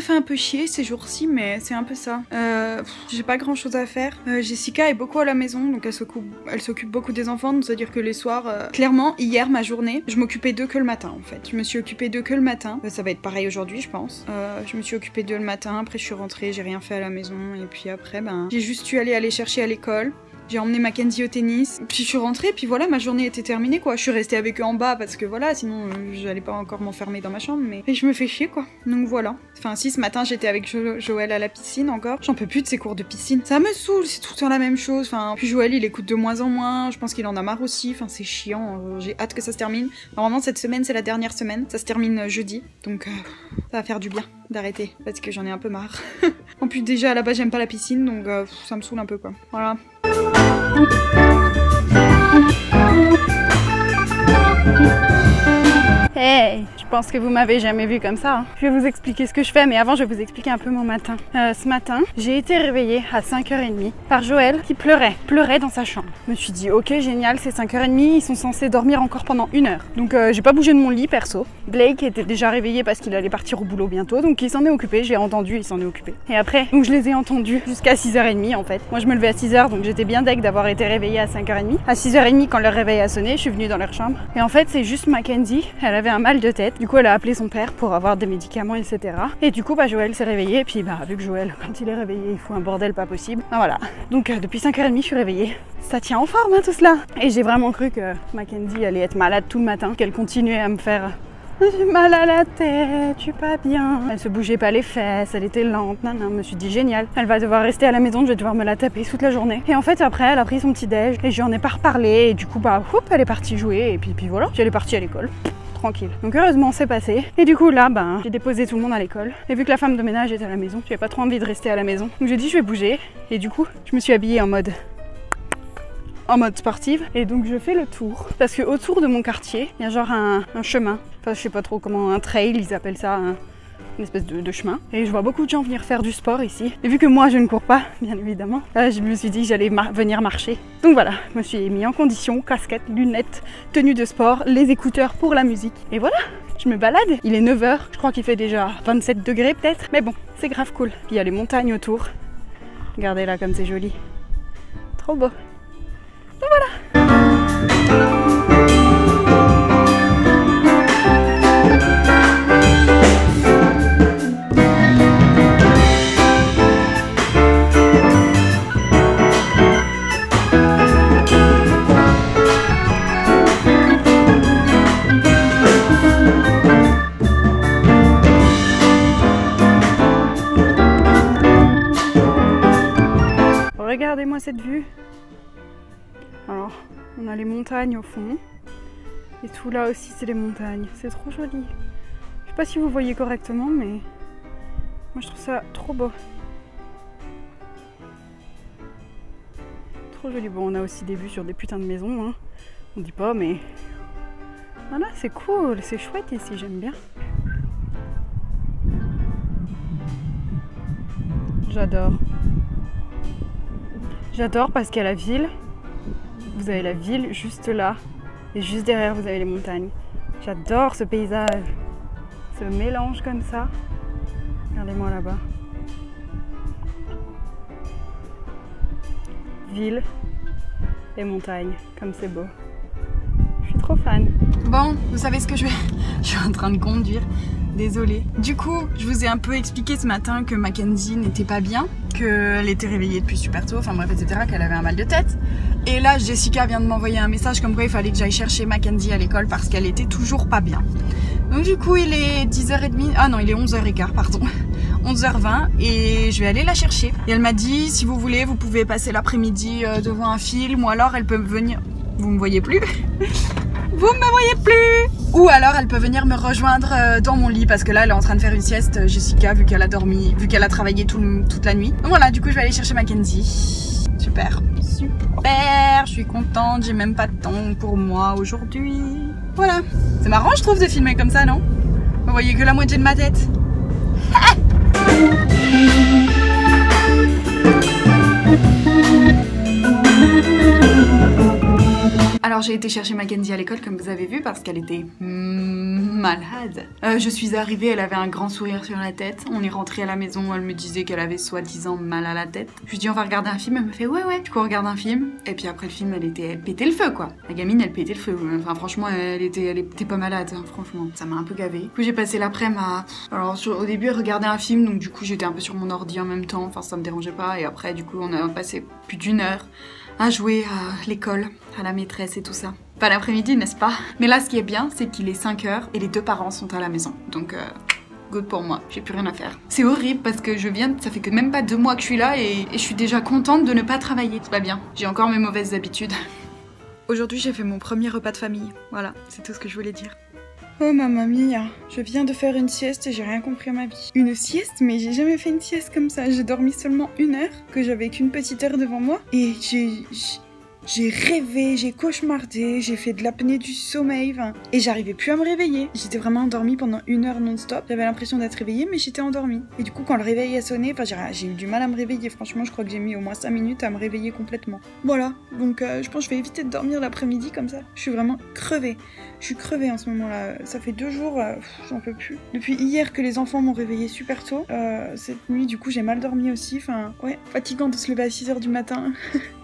Un peu chier ces jours-ci, mais c'est un peu ça. J'ai pas grand chose à faire. Jessica est beaucoup à la maison, donc elle s'occupe beaucoup des enfants, donc c'est-à-dire que les soirs, clairement, hier, ma journée, je m'occupais d'eux que le matin en fait. Je me suis occupée d'eux que le matin. Ça va être pareil aujourd'hui, je pense. Je me suis occupée d'eux le matin, après je suis rentrée, j'ai rien fait à la maison, et puis après, ben, j'ai juste dû aller chercher à l'école. J'ai emmené Mackenzie au tennis, puis je suis rentrée, puis voilà, ma journée était terminée quoi. Je suis restée avec eux en bas parce que voilà, sinon j'allais pas encore m'enfermer dans ma chambre, mais et je me fais chier quoi. Donc voilà. Enfin si, ce matin j'étais avec Joël à la piscine encore. J'en peux plus de ces cours de piscine. Ça me saoule, c'est tout le temps la même chose. Enfin, puis Joël il écoute de moins en moins, je pense qu'il en a marre aussi. Enfin c'est chiant, j'ai hâte que ça se termine. Normalement cette semaine c'est la dernière semaine, ça se termine jeudi, donc ça va faire du bien d'arrêter parce que j'en ai un peu marre. En plus déjà à la base j'aime pas la piscine, donc ça me saoule un peu quoi. Voilà. Hey, je pense que vous m'avez jamais vu comme ça. Hein. Je vais vous expliquer ce que je fais, mais avant je vais vous expliquer un peu mon matin. Ce matin, j'ai été réveillée à 5h30 par Joël qui pleurait dans sa chambre. Je me suis dit, ok génial, c'est 5h30, ils sont censés dormir encore pendant 1 heure. Donc j'ai pas bougé de mon lit perso. Blake était déjà réveillé parce qu'il allait partir au boulot bientôt, donc il s'en est occupé, j'ai entendu, il s'en est occupé. Et après, donc je les ai entendus jusqu'à 6h30 en fait. Moi je me levais à 6h, donc j'étais bien deg d'avoir été réveillée à 5h30. À 6h30, quand leur réveil a sonné, je suis venue dans leur chambre. Et en fait, c'est juste Mackenzie, elle avait un mal de tête. Du coup, elle a appelé son père pour avoir des médicaments, etc. Et du coup, bah, Joël s'est réveillé. Et puis, bah, vu que Joël, quand il est réveillé, il faut un bordel pas possible. Ah, voilà. Donc, depuis 5h30, je suis réveillée. Ça tient en forme, hein, tout cela. Et j'ai vraiment cru que Mackenzie allait être malade tout le matin, qu'elle continuait à me faire... J'ai mal à la tête, je suis pas bien. Elle se bougeait pas les fesses, elle était lente, je me suis dit génial. Elle va devoir rester à la maison, je vais devoir me la taper toute la journée. Et en fait après elle a pris son petit déj et je lui en ai pas reparlé. Et du coup bah elle est partie jouer et puis voilà, puis elle est partie à l'école. Tranquille. Donc heureusement c'est passé. Et du coup là ben j'ai déposé tout le monde à l'école. Et vu que la femme de ménage était à la maison, j'avais pas trop envie de rester à la maison. Donc j'ai dit je vais bouger. Et du coup je me suis habillée en mode sportive, et donc je fais le tour parce que autour de mon quartier il y a genre un chemin, enfin je sais pas trop comment, un trail ils appellent ça, une espèce de chemin, et je vois beaucoup de gens venir faire du sport ici, et vu que moi je ne cours pas bien évidemment, là, je me suis dit que j'allais venir marcher, donc voilà, je me suis mis en condition, casquette, lunettes, tenue de sport, les écouteurs pour la musique, et voilà, je me balade. Il est 9h, je crois qu'il fait déjà 27 degrés peut-être, mais bon c'est grave cool. Puis il y a les montagnes autour, regardez là comme c'est joli, trop beau. Donc voilà. Regardez-moi cette vue. Alors, on a les montagnes au fond. Et tout là aussi, c'est les montagnes. C'est trop joli. Je sais pas si vous voyez correctement, mais moi je trouve ça trop beau. Trop joli. Bon, on a aussi des vues sur des putains de maisons. Hein. On dit pas, mais voilà, c'est cool. C'est chouette ici, j'aime bien. J'adore. J'adore parce qu'il y a la ville. Vous avez la ville juste là. Et juste derrière, vous avez les montagnes. J'adore ce paysage. Ce mélange comme ça. Regardez-moi là-bas. Ville et montagne. Comme c'est beau. Je suis trop fan. Bon, vous savez ce que je fais? Je suis en train de conduire. Désolée. Du coup, je vous ai un peu expliqué ce matin que Mackenzie n'était pas bien, qu'elle était réveillée depuis super tôt, enfin bref, etc., qu'elle avait un mal de tête. Et là, Jessica vient de m'envoyer un message comme quoi il fallait que j'aille chercher Mackenzie à l'école parce qu'elle était toujours pas bien. Donc du coup, il est 10h30, ah non, il est 11h15, pardon. 11h20 et je vais aller la chercher. Et elle m'a dit, si vous voulez, vous pouvez passer l'après-midi devant un film ou alors elle peut venir... Vous me voyez plus? Vous me voyez plus? Ou alors elle peut venir me rejoindre dans mon lit parce que là elle est en train de faire une sieste, Jessica, vu qu'elle a dormi, vu qu'elle a travaillé toute la nuit. Donc voilà, du coup je vais aller chercher Mackenzie. Super, super, je suis contente, j'ai même pas de temps pour moi aujourd'hui. Voilà, c'est marrant je trouve de filmer comme ça, non? Vous voyez que la moitié de ma tête. Alors j'ai été chercher Mackenzie à l'école comme vous avez vu parce qu'elle était malade. Je suis arrivée, elle avait un grand sourire sur la tête. On est rentré à la maison, elle me disait qu'elle avait soi-disant mal à la tête. Je lui dis on va regarder un film, elle me fait ouais. Du coup on regarde un film et puis après le film elle pétait le feu quoi. La gamine elle pétait le feu. Enfin franchement elle était pas malade hein, franchement. Ça m'a un peu gavé. Du coup j'ai passé l'après-midi à... Alors au début elle regardait un film donc du coup j'étais un peu sur mon ordi en même temps. Enfin ça me dérangeait pas et après du coup on a passé plus d'1 heure à jouer à l'école, à la maîtresse et tout ça. Pas l'après-midi, n'est-ce pas? Mais là, ce qui est bien, c'est qu'il est 5 h et les 2 parents sont à la maison. Donc, good pour moi, j'ai plus rien à faire. C'est horrible parce que ça fait que même pas 2 mois que je suis là et je suis déjà contente de ne pas travailler. C'est pas bien, j'ai encore mes mauvaises habitudes. Aujourd'hui, j'ai fait mon premier repas de famille. Voilà, c'est tout ce que je voulais dire. Oh mamma mia, je viens de faire une sieste et j'ai rien compris à ma vie. Une sieste? Mais j'ai jamais fait une sieste comme ça. J'ai dormi seulement 1 heure, que j'avais qu'une petite heure devant moi. Et j'ai rêvé, j'ai cauchemardé, j'ai fait de l'apnée du sommeil, et j'arrivais plus à me réveiller. J'étais vraiment endormie pendant 1 heure non-stop. J'avais l'impression d'être réveillée, mais j'étais endormie. Et du coup, quand le réveil a sonné, j'ai eu du mal à me réveiller. Franchement, je crois que j'ai mis au moins 5 minutes à me réveiller complètement. Voilà, donc je pense que je vais éviter de dormir l'après-midi comme ça. Je suis vraiment crevée. Je suis crevée en ce moment-là. Ça fait 2 jours, j'en peux plus. Depuis hier que les enfants m'ont réveillée super tôt. Cette nuit, du coup, j'ai mal dormi aussi. Enfin, ouais, fatigant de se lever à 6 h du matin.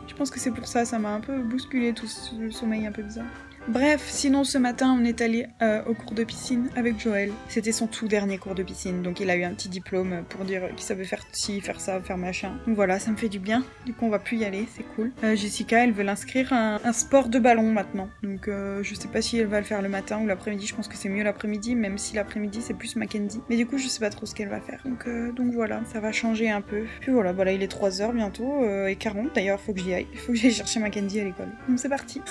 Je pense que c'est pour ça, ça m'a un peu bousculé tout ce sommeil un peu bizarre. Bref, sinon ce matin on est allé au cours de piscine avec Joël. C'était son tout dernier cours de piscine, donc il a eu un petit diplôme pour dire qu'il savait faire ci, faire ça, faire machin. Donc voilà, ça me fait du bien, du coup on va plus y aller, c'est cool. Jessica, elle veut l'inscrire à un sport de ballon maintenant, donc je sais pas si elle va le faire le matin ou l'après-midi, je pense que c'est mieux l'après-midi, même si l'après-midi c'est plus Mackenzie. Mais du coup je sais pas trop ce qu'elle va faire, donc voilà, ça va changer un peu. Puis voilà, il est 3 h bientôt, et 40 d'ailleurs, faut que j'y aille. Il faut que j'aille chercher Mackenzie à l'école. Donc c'est parti.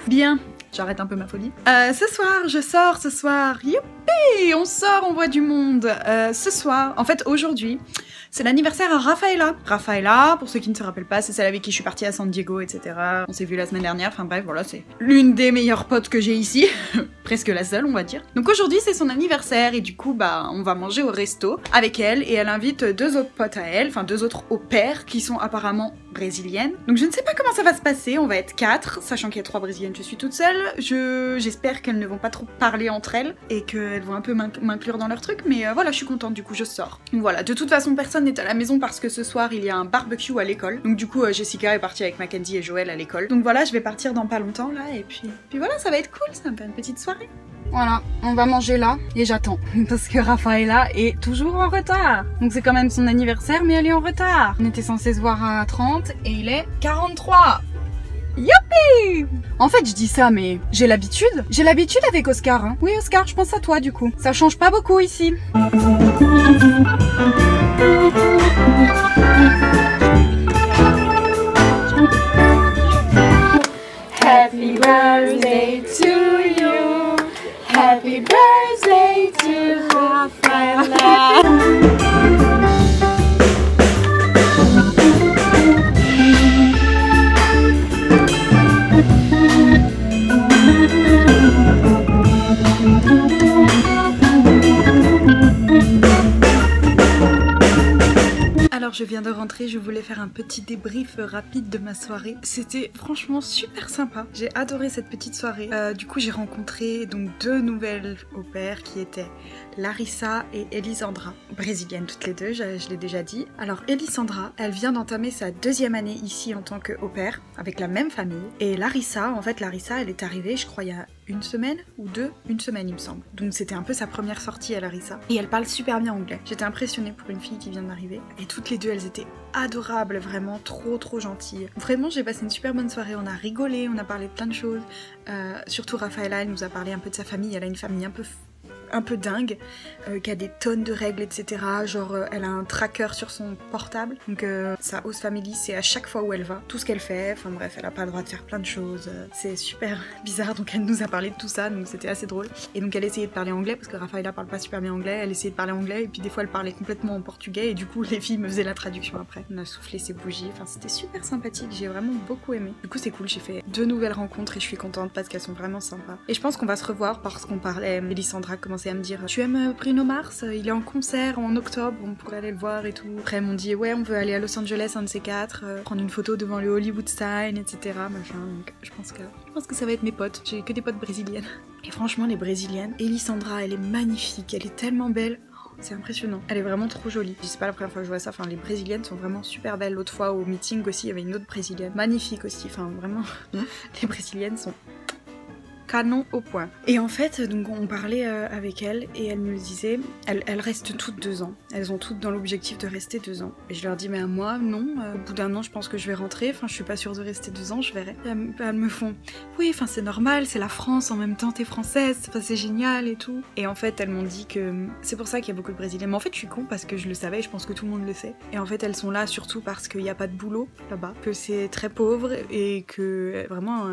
Bien, j'arrête un peu ma folie. Ce soir, je sors ce soir. Youpi, on sort, on voit du monde. Ce soir, en fait aujourd'hui, c'est l'anniversaire à Rafaela. Rafaela, pour ceux qui ne se rappellent pas, c'est celle avec qui je suis partie à San Diego, etc. On s'est vu la semaine dernière, enfin bref, voilà, c'est l'une des meilleures potes que j'ai ici. Presque la seule, on va dire. Donc aujourd'hui, c'est son anniversaire et du coup, on va manger au resto avec elle et elle invite 2 autres potes à elle, enfin 2 autres au pair qui sont apparemment brésiliennes. Donc je ne sais pas comment ça va se passer, on va être 4, sachant qu'il y a 3 brésiliennes, je suis toute seule. J'espère qu'elles ne vont pas trop parler entre elles et qu'elles vont un peu m'inclure dans leur truc, mais voilà, je suis contente, du coup je sors. Donc voilà, de toute façon, personne n'est à la maison parce que ce soir, il y a un barbecue à l'école. Donc du coup, Jessica est partie avec Mackenzie et Joël à l'école. Donc voilà, je vais partir dans pas longtemps là, et puis voilà, ça va être cool, ça va faire une petite soirée. Voilà, on va manger là et j'attends parce que Rafaela est toujours en retard. Donc c'est quand même son anniversaire mais elle est en retard. On était censé se voir à 30 et il est 43. Youpi! En fait je dis ça mais j'ai l'habitude. J'ai l'habitude avec Oscar hein. Oui Oscar, je pense à toi du coup. Ça change pas beaucoup ici. Happy birthday to you. Happy birthday to Rafaela. Alors je viens de rentrer, je voulais faire un petit débrief rapide de ma soirée. C'était franchement super sympa. J'ai adoré cette petite soirée. Du coup j'ai rencontré donc 2 nouvelles au pair qui étaient Larissa et Elisandra, brésiliennes toutes les 2, je l'ai déjà dit. Alors Elisandra, elle vient d'entamer sa 2e année ici en tant que au pair, avec la même famille. Et Larissa, elle est arrivée je crois il y a 1 semaine ou 2, 1 semaine il me semble. Donc c'était un peu sa première sortie à Larissa. Et elle parle super bien anglais. J'étais impressionnée pour une fille qui vient d'arriver. Et toutes les 2 elles étaient adorables, vraiment trop gentilles. Vraiment j'ai passé une super bonne soirée, on a rigolé, on a parlé de plein de choses. Surtout Rafaela, elle nous a parlé un peu de sa famille, elle a une famille un peu dingue, qui a des tonnes de règles, etc. Genre, elle a un tracker sur son portable. Donc, sa host family, c'est à chaque fois où elle va, tout ce qu'elle fait. Enfin bref, elle a pas le droit de faire plein de choses. C'est super bizarre. Donc, elle nous a parlé de tout ça. Donc, c'était assez drôle. Et donc, elle essayait de parler anglais parce que Rafaela parle pas super bien anglais. Elle essayait de parler anglais et puis des fois, elle parlait complètement en portugais. Et du coup, les filles me faisaient la traduction après. On a soufflé ses bougies. Enfin, c'était super sympathique. J'ai vraiment beaucoup aimé. Du coup, c'est cool. J'ai fait 2 nouvelles rencontres et je suis contente parce qu'elles sont vraiment sympas. Et je pense qu'on va se revoir parce qu'on parlait. Elisandra commençait à me dire: tu aimes Bruno Mars? Il est en concert en octobre, on pourrait aller le voir et tout. Après, elles m'ont dit: ouais, on veut aller à Los Angeles, un de ces 4, prendre une photo devant le Hollywood Sign, etc. Machin. Donc, je pense que ça va être mes potes. J'ai que des potes brésiliennes. Et franchement, les brésiliennes, Elisandra, elle est magnifique, elle est tellement belle. C'est impressionnant. Elle est vraiment trop jolie. C'est pas la première fois que je vois ça. Enfin, les brésiliennes sont vraiment super belles. L'autre fois, au meeting aussi, il y avait une autre brésilienne. Magnifique aussi. Enfin, vraiment, les brésiliennes sont canon au point. Et en fait, donc on parlait avec elle et elle me disait, elles restent toutes 2 ans. Elles ont toutes dans l'objectif de rester 2 ans. Et je leur dis: mais moi, non. Au bout d'un an, je pense que je vais rentrer. Enfin, je suis pas sûre de rester 2 ans, je verrai. Et elles me font: oui, enfin, c'est normal, c'est la France, en même temps, t'es française, enfin, c'est génial et tout. Et en fait, elles m'ont dit que c'est pour ça qu'il y a beaucoup de Brésiliens. Mais en fait, je suis con parce que je le savais et je pense que tout le monde le sait. Et en fait, elles sont là surtout parce qu'il n'y a pas de boulot là-bas, que c'est très pauvre et que vraiment,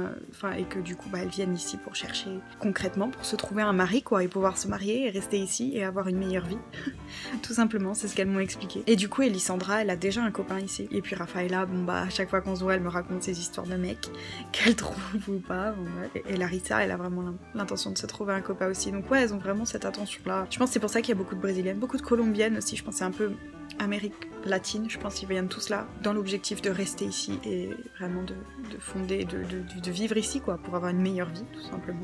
et que du coup, elles viennent ici pour chercher concrètement, pour se trouver un mari, quoi, et pouvoir se marier et rester ici et avoir une meilleure vie. Tout simplement, c'est ce qu'elles m'ont expliqué. Et du coup, Elisandra, elle a déjà un copain ici. Et puis Rafaela, bon bah, à chaque fois qu'on se voit, elle me raconte ses histoires de mecs, qu'elle trouve ou pas. Bon, ouais. Et Larissa, elle a vraiment l'intention de se trouver un copain aussi. Donc ouais, elles ont vraiment cette attention-là. Je pense que c'est pour ça qu'il y a beaucoup de Brésiliennes, beaucoup de Colombiennes aussi. Je pense que c'est un peu Amérique latine, je pense qu'ils viennent tous là dans l'objectif de rester ici et vraiment de fonder, de vivre ici, quoi, pour avoir une meilleure vie, tout simplement,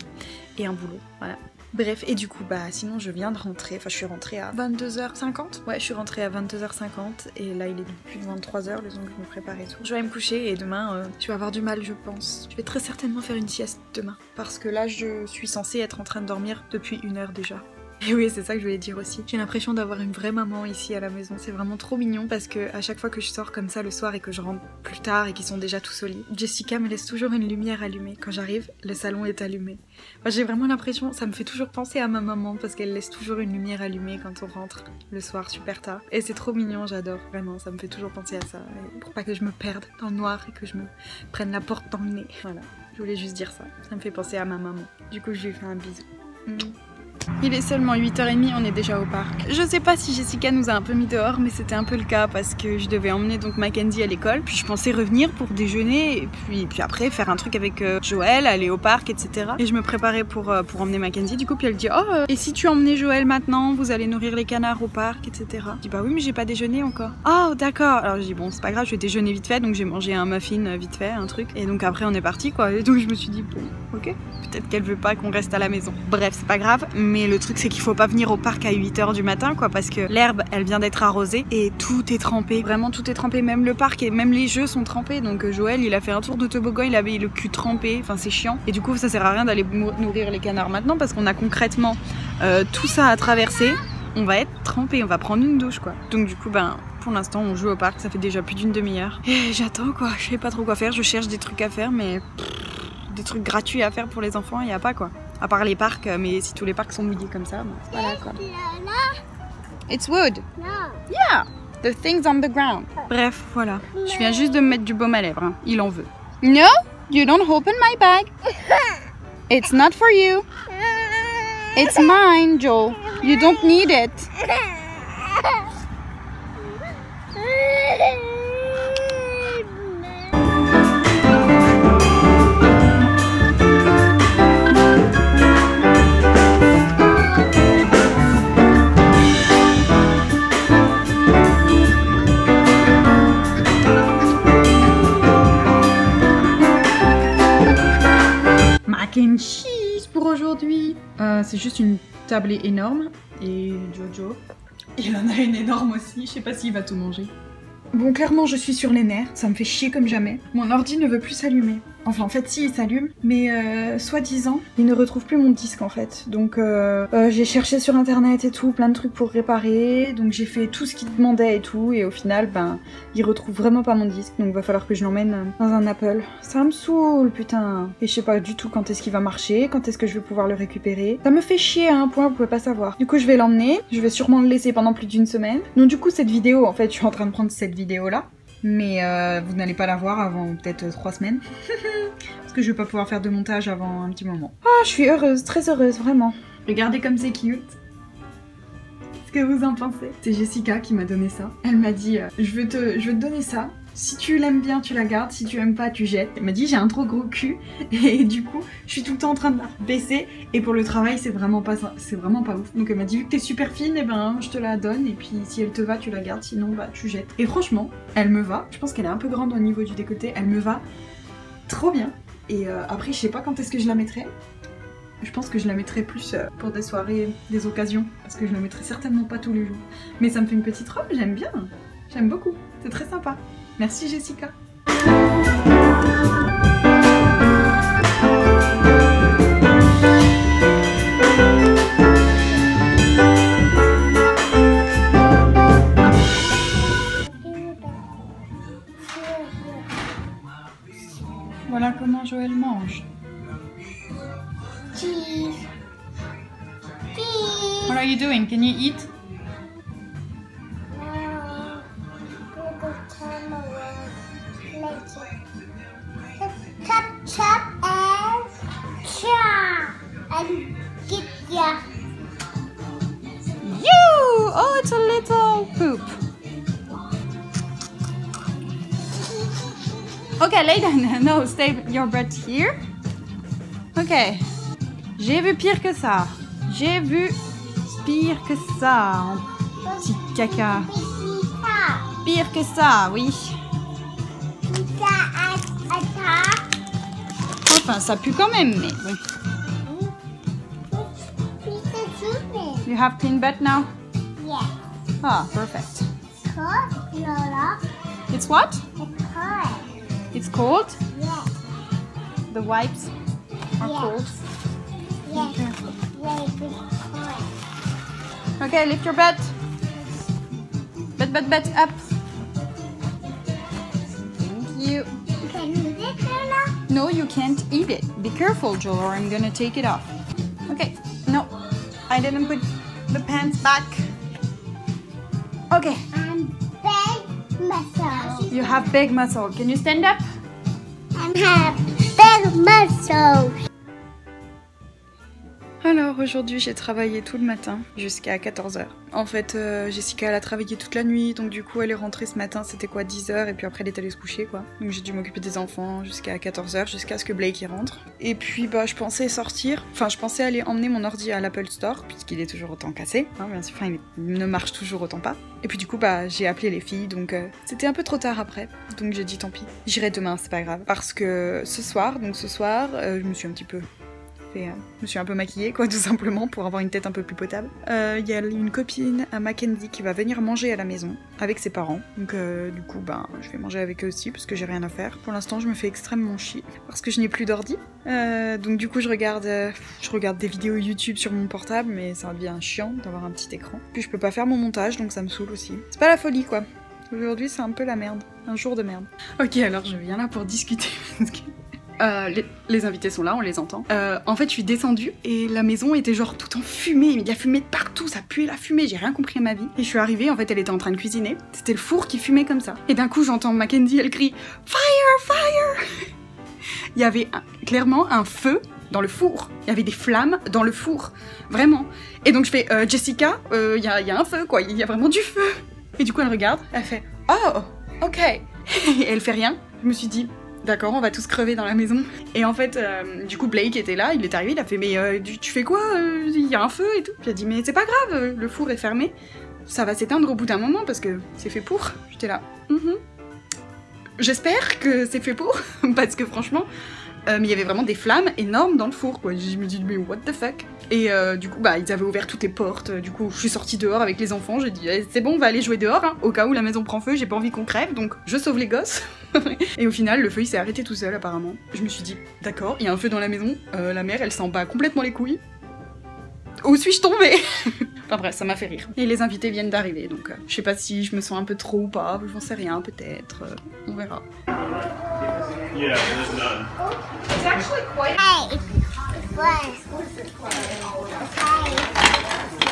et un boulot, voilà. Bref, et du coup, bah sinon je viens de rentrer, enfin je suis rentrée à 22h50. Ouais, je suis rentrée à 22h50 et là il est plus de 23h, le temps que je me prépare et tout. Je vais aller me coucher et demain, je vais avoir du mal, je pense. Je vais très certainement faire une sieste demain, parce que là je suis censée être en train de dormir depuis 1 heure déjà. Et oui, c'est ça que je voulais dire aussi. J'ai l'impression d'avoir une vraie maman ici à la maison. C'est vraiment trop mignon parce que à chaque fois que je sors comme ça le soir et que je rentre plus tard et qu'ils sont déjà tous au lit, Jessica me laisse toujours une lumière allumée. Quand j'arrive, le salon est allumé. Enfin, j'ai vraiment l'impression, ça me fait toujours penser à ma maman parce qu'elle laisse toujours une lumière allumée quand on rentre le soir super tard. Et c'est trop mignon, j'adore, vraiment, ça me fait toujours penser à ça. Et pour pas que je me perde dans le noir et que je me prenne la porte dans le nez. Voilà, je voulais juste dire ça. Ça me fait penser à ma maman. Du coup, je lui fais un bisou. Il est seulement 8h30, on est déjà au parc. Je sais pas si Jessica nous a un peu mis dehors, mais c'était un peu le cas parce que je devais emmener donc Mackenzie à l'école. Puis je pensais revenir pour déjeuner et puis après faire un truc avec Joël, aller au parc, etc. Et je me préparais pour emmener Mackenzie. Du coup, puis elle dit: oh, et si tu emmenais Joël maintenant, vous allez nourrir les canards au parc, etc. Je dis: bah oui, mais j'ai pas déjeuné encore. Oh, d'accord. Alors je dis: bon, c'est pas grave, je vais déjeuner vite fait. Donc j'ai mangé un muffin vite fait, un truc. Et donc après, on est parti, quoi. Et donc je me suis dit: bon, ok, peut-être qu'elle veut pas qu'on reste à la maison. Bref, c'est pas grave. Mais le truc, c'est qu'il faut pas venir au parc à 8h du matin, quoi, parce que l'herbe, elle vient d'être arrosée et tout est trempé. Vraiment, tout est trempé. Même le parc et même les jeux sont trempés. Donc Joël, il a fait un tour de toboggan, il avait le cul trempé. Enfin, c'est chiant. Et du coup, ça sert à rien d'aller nourrir les canards maintenant parce qu'on a concrètement tout ça à traverser. On va être trempé, on va prendre une douche, quoi. Donc du coup, ben, pour l'instant, on joue au parc. Ça fait déjà plus d'1 demi-heure. Et j'attends, quoi. Je sais pas trop quoi faire. Je cherche des trucs à faire, mais des trucs gratuits à faire pour les enfants, il y a pas, quoi. À part les parcs, mais si tous les parcs sont mouillés comme ça, ben, voilà, quoi. It's wood. No. Yeah, the things on the ground. Bref, voilà. Je viens juste de me mettre du baume à lèvres, hein. Il en veut. No, you don't open my bag. It's not for you. It's mine, Joel. You don't need it. Mac and cheese pour aujourd'hui. C'est juste une tablée énorme. Et Jojo, il en a une énorme aussi. Je sais pas s'il va tout manger. Bon, clairement, je suis sur les nerfs. Ça me fait chier comme jamais. Mon ordi ne veut plus s'allumer. Enfin en fait si il s'allume, mais soi-disant il ne retrouve plus mon disque en fait. Donc j'ai cherché sur internet et tout, plein de trucs pour réparer, donc j'ai fait tout ce qu'il demandait et tout, et au final ben il retrouve vraiment pas mon disque, donc va falloir que je l'emmène dans un Apple. Ça me saoule putain. Et je sais pas du tout quand est-ce qu'il va marcher, quand est-ce que je vais pouvoir le récupérer. Ça me fait chier à un point, vous pouvez pas savoir. Du coup je vais l'emmener, je vais sûrement le laisser pendant plus d'une semaine. Donc du coup cette vidéo, en fait je suis en train de prendre cette vidéo là. Mais vous n'allez pas la voir avant peut-être 3 semaines. Parce que je vais pas pouvoir faire de montage avant un petit moment. Ah, je suis heureuse, très heureuse, vraiment. Regardez comme c'est cute. Qu'est-ce que vous en pensez? C'est Jessica qui m'a donné ça. Elle m'a dit, je vais te donner ça. Si tu l'aimes bien, tu la gardes. Si tu aimes pas, tu jettes. Elle m'a dit, j'ai un trop gros cul. Et du coup, je suis tout le temps en train de la baisser. Et pour le travail, c'est vraiment pas ouf. Donc elle m'a dit, vu que t'es super fine, et ben je te la donne. Et puis si elle te va, tu la gardes. Sinon, bah tu jettes. Et franchement, elle me va. Je pense qu'elle est un peu grande au niveau du décolleté. Elle me va trop bien. Et après, je sais pas quand est-ce que je la mettrai. Je pense que je la mettrai plus pour des soirées, des occasions. Parce que je la mettrai certainement pas tous les jours. Mais ça me fait une petite robe, j'aime bien. J'aime beaucoup. C'est très sympa. Merci Jessica. Voilà comment Joël mange. Cheese. Cheese. What are you doing? Can you eat? Chop, chop, and chop, and get ya. You! Oh, it's a little poop. Okay, lay down. No, stay your butt here. Ok. J'ai vu pire que ça. J'ai vu pire que ça. Petit caca. Pire que ça, oui. Enfin, ça pue quand même, mais oui. You have clean butt now? Yeah. Ah, perfect. Cold, Lola. It's what? It's cold. It's cold? Yeah. The wipes are Yeah. cold. Yeah. Okay. Very big cold. Okay, lift your butt. Butt up. Thank you. Can you do it, Lola? No, you can't eat it. Be careful, Joel, or I'm gonna take it off. Okay, no, I didn't put the pants back. Okay, I'm big muscle. you have big muscle. Can you stand up? I have big muscles. Alors aujourd'hui j'ai travaillé tout le matin jusqu'à 14h. En fait Jessica elle a travaillé toute la nuit, donc du coup elle est rentrée ce matin, c'était quoi 10h, et puis après elle est allée se coucher quoi. Donc j'ai dû m'occuper des enfants jusqu'à 14h, jusqu'à ce que Blake y rentre. Et puis bah je pensais sortir, enfin je pensais aller emmener mon ordi à l'Apple Store, puisqu'il est toujours autant cassé, hein, bien sûr, enfin il ne marche toujours autant pas. Et puis du coup bah j'ai appelé les filles, donc c'était un peu trop tard après, donc j'ai dit tant pis, j'irai demain, c'est pas grave. Parce que ce soir, je me suis un petit peu... je me suis un peu maquillée quoi, tout simplement, pour avoir une tête un peu plus potable. Il y a une copine à Mackenzie qui va venir manger à la maison avec ses parents, donc du coup ben je vais manger avec eux aussi parce que j'ai rien à faire. Pour l'instant je me fais extrêmement chier parce que je n'ai plus d'ordi, donc du coup je regarde des vidéos YouTube sur mon portable, mais ça devient chiant d'avoir un petit écran. Puis je peux pas faire mon montage, donc ça me saoule aussi. C'est pas la folie quoi. Aujourd'hui c'est un peu la merde, un jour de merde. Ok, alors je viens là pour discuter parce que... les invités sont là, on les entend. En fait, je suis descendue et la maison était genre tout en fumée. Il y a fumé de partout, ça puait la fumée, j'ai rien compris à ma vie. Et je suis arrivée, en fait, elle était en train de cuisiner. C'était le four qui fumait comme ça. Et d'un coup, j'entends Mackenzie, elle crie « Fire, fire !» Il y avait clairement un feu dans le four. Il y avait des flammes dans le four. Vraiment. Et donc je fais « Jessica, il y a un feu, quoi. Il y a vraiment du feu. » Et du coup, elle regarde, elle fait « Oh, ok. » Et elle fait rien. Je me suis dit... D'accord, on va tous crever dans la maison. Et en fait, du coup, Blake était là, il est arrivé, il a fait « Mais tu fais quoi? Il y a un feu et tout. » J'ai dit « Mais c'est pas grave, le four est fermé. Ça va s'éteindre au bout d'un moment parce que c'est fait pour. » J'étais là « J'espère que c'est fait pour. » Parce que franchement, mais il y avait vraiment des flammes énormes dans le four, quoi. Je me dis « Mais what the fuck ?» Et du coup, bah, ils avaient ouvert toutes les portes. Du coup, je suis sortie dehors avec les enfants. J'ai dit « C'est bon, on va aller jouer dehors, hein, au cas où la maison prend feu, j'ai pas envie qu'on crève, donc je sauve les gosses. » Et au final, le feu il s'est arrêté tout seul apparemment. Je me suis dit, d'accord, il y a un feu dans la maison, la mère elle s'en bat complètement les couilles. Où suis-je tombée? Enfin bref, ça m'a fait rire. Et les invités viennent d'arriver, donc je sais pas si je me sens un peu trop ou pas, j'en sais rien, peut-être, on verra. Hey.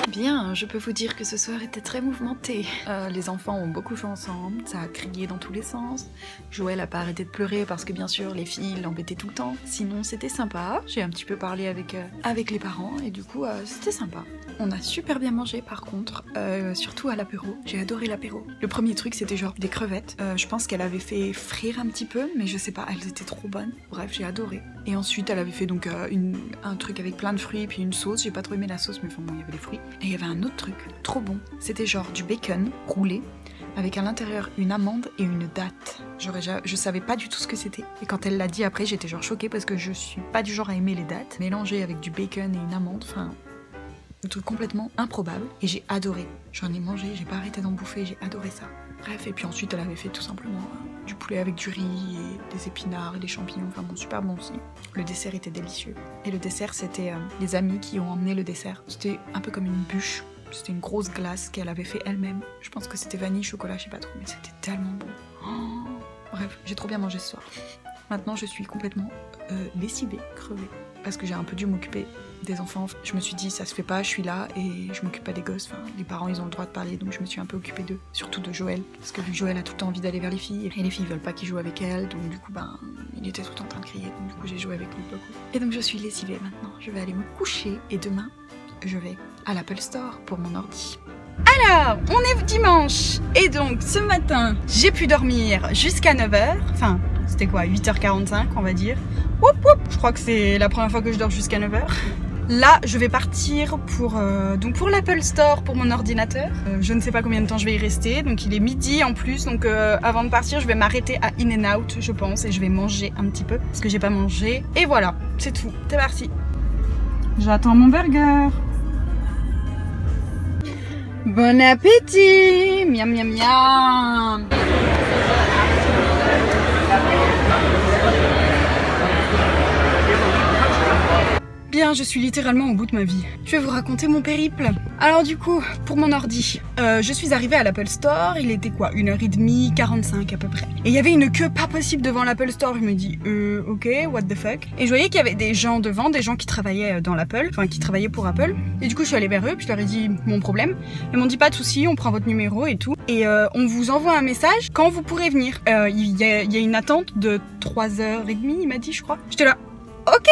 Bien, je peux vous dire que ce soir était très mouvementé. Les enfants ont beaucoup joué ensemble, ça a crié dans tous les sens. Joël a pas arrêté de pleurer parce que bien sûr les filles l'embêtaient tout le temps. Sinon c'était sympa, j'ai un petit peu parlé avec les parents et du coup c'était sympa. On a super bien mangé par contre, surtout à l'apéro. J'ai adoré l'apéro. Le premier truc c'était genre des crevettes. Je pense qu'elle avait fait frire un petit peu, mais je sais pas, elles étaient trop bonnes. Bref, j'ai adoré. Et ensuite elle avait fait donc un truc avec plein de fruits puis une sauce. J'ai pas trop aimé la sauce mais enfin bon il y avait les fruits. Et il y avait un autre truc, trop bon. C'était genre du bacon roulé, avec à l'intérieur une amande et une date. Je savais pas du tout ce que c'était. Et quand elle l'a dit après, j'étais genre choquée parce que je suis pas du genre à aimer les dates. Mélangées avec du bacon et une amande, enfin... un truc complètement improbable. Et j'ai adoré. J'en ai mangé, j'ai pas arrêté d'en bouffer, j'ai adoré ça. Bref, et puis ensuite elle avait fait tout simplement du poulet avec du riz et des épinards et des champignons, enfin bon, super bon aussi. Le dessert était délicieux. Et le dessert, c'était les amis qui ont emmené le dessert. C'était un peu comme une bûche. C'était une grosse glace qu'elle avait fait elle-même. Je pense que c'était vanille, chocolat, je sais pas trop, mais c'était tellement bon. Oh, bref, j'ai trop bien mangé ce soir. Maintenant, je suis complètement lessivée, crevée. Parce que j'ai un peu dû m'occuper des enfants. Je me suis dit, ça se fait pas, je suis là et je m'occupe pas des gosses. Enfin, les parents, ils ont le droit de parler, donc je me suis un peu occupée d'eux. Surtout de Joël. Parce que vu que Joël a tout le temps envie d'aller vers les filles, et les filles veulent pas qu'il joue avec elle, donc du coup, ben, il était tout le temps en train de crier. Donc du coup, j'ai joué avec lui beaucoup. Et donc, je suis lessivée maintenant. Je vais aller me coucher et demain, je vais à l'Apple Store pour mon ordi. Alors, on est dimanche. Et donc, ce matin, j'ai pu dormir jusqu'à 9h. Enfin, c'était quoi, 8h45, on va dire. Woup, woup. Je crois que c'est la première fois que je dors jusqu'à 9h. Là, je vais partir pour l'Apple Store pour mon ordinateur. Je ne sais pas combien de temps je vais y rester. Donc, il est midi en plus. Donc, avant de partir, je vais m'arrêter à In-N-Out, je pense. Et je vais manger un petit peu parce que j'ai pas mangé. Et voilà, c'est tout. C'est parti. J'attends mon burger. Bon appétit! Miam miam miam! Bien, je suis littéralement au bout de ma vie. Je vais vous raconter mon périple. Alors du coup, pour mon ordi, je suis arrivée à l'Apple Store, il était quoi, 1h30, 45 à peu près. Et il y avait une queue pas possible devant l'Apple Store, je me dis, ok, what the fuck. Et je voyais qu'il y avait des gens devant, des gens qui travaillaient dans l'Apple, enfin qui travaillaient pour Apple. Et du coup, je suis allée vers eux, puis je leur ai dit mon problème. Ils m'ont dit pas de souci, on prend votre numéro et tout. Et on vous envoie un message quand vous pourrez venir. Il y a une attente de 3h30, il m'a dit, je crois. J'étais là. Ok,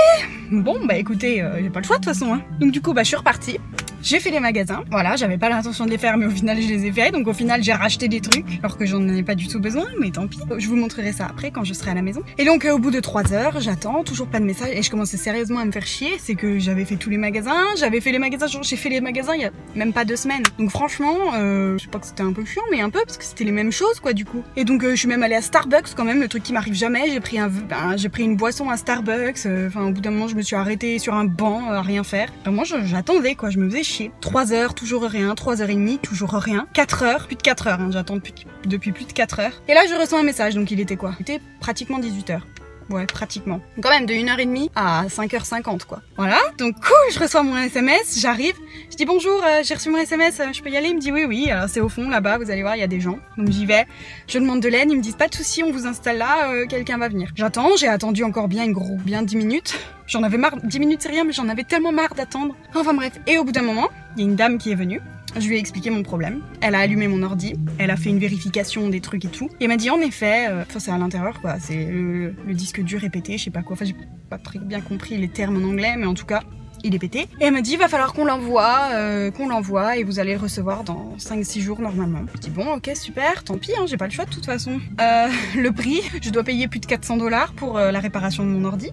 bon bah écoutez, j'ai pas le choix de toute façon hein. Donc du coup bah je suis repartie, j'ai fait les magasins, voilà, j'avais pas l'intention de les faire mais au final je les ai fait, donc au final j'ai racheté des trucs alors que j'en ai pas du tout besoin, mais tant pis, je vous montrerai ça après quand je serai à la maison. Et donc au bout de 3 heures, j'attends, toujours pas de message et je commençais sérieusement à me faire chier, c'est que j'avais fait tous les magasins, j'ai fait les magasins il y a même pas 2 semaines, donc franchement, je sais pas que c'était un peu chiant mais un peu parce que c'était les mêmes choses quoi du coup. Et donc je suis même allée à Starbucks quand même, le truc qui m'arrive jamais, j'ai pris une boisson à Starbucks. Enfin, au bout d'un moment, je me suis arrêtée sur un banc à rien faire. Enfin, moi, j'attendais, quoi. Je me faisais chier. 3 heures, toujours rien. 3h30, toujours rien. 4 heures, plus de 4 heures. Hein. J'attends depuis plus de 4 heures. Et là, je reçois un message. Donc, il était quoi? Il était pratiquement 18h. Ouais, pratiquement. Donc, quand même, de 1h30 à 5h50, quoi. Voilà. Donc, cool, je reçois mon SMS, j'arrive. Je dis bonjour, j'ai reçu mon SMS, je peux y aller? Il me dit oui. Alors, c'est au fond, là-bas, vous allez voir, il y a des gens. Donc, j'y vais. Je demande de l'aide, ils me disent pas de souci, on vous installe là, quelqu'un va venir. J'attends, j'ai attendu encore bien 10 minutes. J'en avais marre, 10 minutes c'est rien, mais j'en avais tellement marre d'attendre. Enfin bref. Et au bout d'un moment, il y a une dame qui est venue. Je lui ai expliqué mon problème. Elle a allumé mon ordi, elle a fait une vérification des trucs et tout. Et elle m'a dit en effet, enfin c'est à l'intérieur quoi, c'est le disque dur est pété, je sais pas quoi. Enfin j'ai pas très bien compris les termes en anglais, mais en tout cas, il est pété. Et elle m'a dit, va falloir qu'on l'envoie et vous allez le recevoir dans 5-6 jours normalement. Je dis bon, ok, super, tant pis, hein, j'ai pas le choix de toute façon. Le prix, je dois payer plus de 400 $ pour la réparation de mon ordi.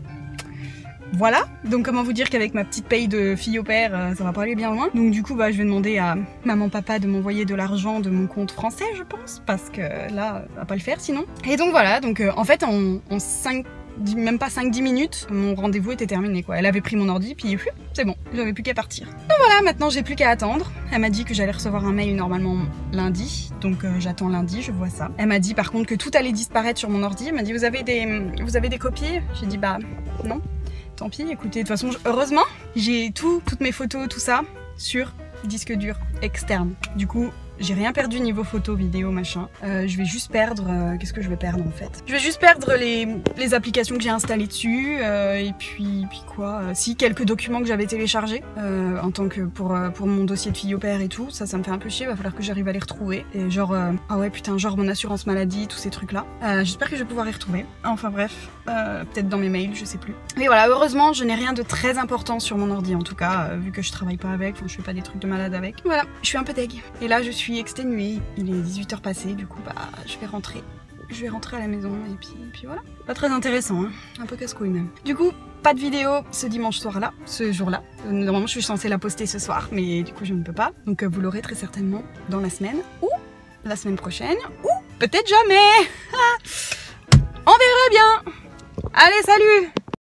Voilà, donc comment vous dire qu'avec ma petite paye de fille au père, ça va pas aller bien loin. Donc du coup, bah, je vais demander à maman, papa de m'envoyer de l'argent de mon compte français, je pense, parce que là, ça va pas le faire sinon. Et donc voilà, donc en fait, en 5, même pas 5-10 minutes, mon rendez-vous était terminé quoi. Elle avait pris mon ordi, puis c'est bon, j'avais plus qu'à partir. Donc voilà, maintenant j'ai plus qu'à attendre. Elle m'a dit que j'allais recevoir un mail normalement lundi, donc j'attends lundi, je vois ça. Elle m'a dit par contre que tout allait disparaître sur mon ordi. Elle m'a dit vous avez des copies? J'ai dit bah non, tant pis, écoutez, de toute façon heureusement j'ai toutes mes photos, tout ça sur disque dur externe. Du coup j'ai rien perdu niveau photo, vidéo, machin. Je vais juste perdre... qu'est-ce que je vais perdre en fait? Je vais juste perdre les applications que j'ai installées dessus. Et puis quoi si, quelques documents que j'avais téléchargés en tant que pour mon dossier de fille au père et tout. Ça me fait un peu chier, va falloir que j'arrive à les retrouver. Et genre... ah ouais putain, genre mon assurance maladie, tous ces trucs là. J'espère que je vais pouvoir les retrouver. Enfin bref, peut-être dans mes mails, je sais plus. Mais voilà, heureusement je n'ai rien de très important sur mon ordi en tout cas, vu que je travaille pas avec, enfin je fais pas des trucs de malade avec. Voilà, je suis un peu deg. Et là je suis exténuée, il est 18h passé, du coup bah je vais rentrer à la maison et puis voilà. Pas très intéressant, hein, un peu casse-couille même. Du coup, pas de vidéo ce dimanche soir-là, ce jour-là. Normalement je suis censée la poster ce soir, mais du coup je ne peux pas. Donc vous l'aurez très certainement dans la semaine, ou la semaine prochaine, ou peut-être jamais. On verra bien. Allez, salut!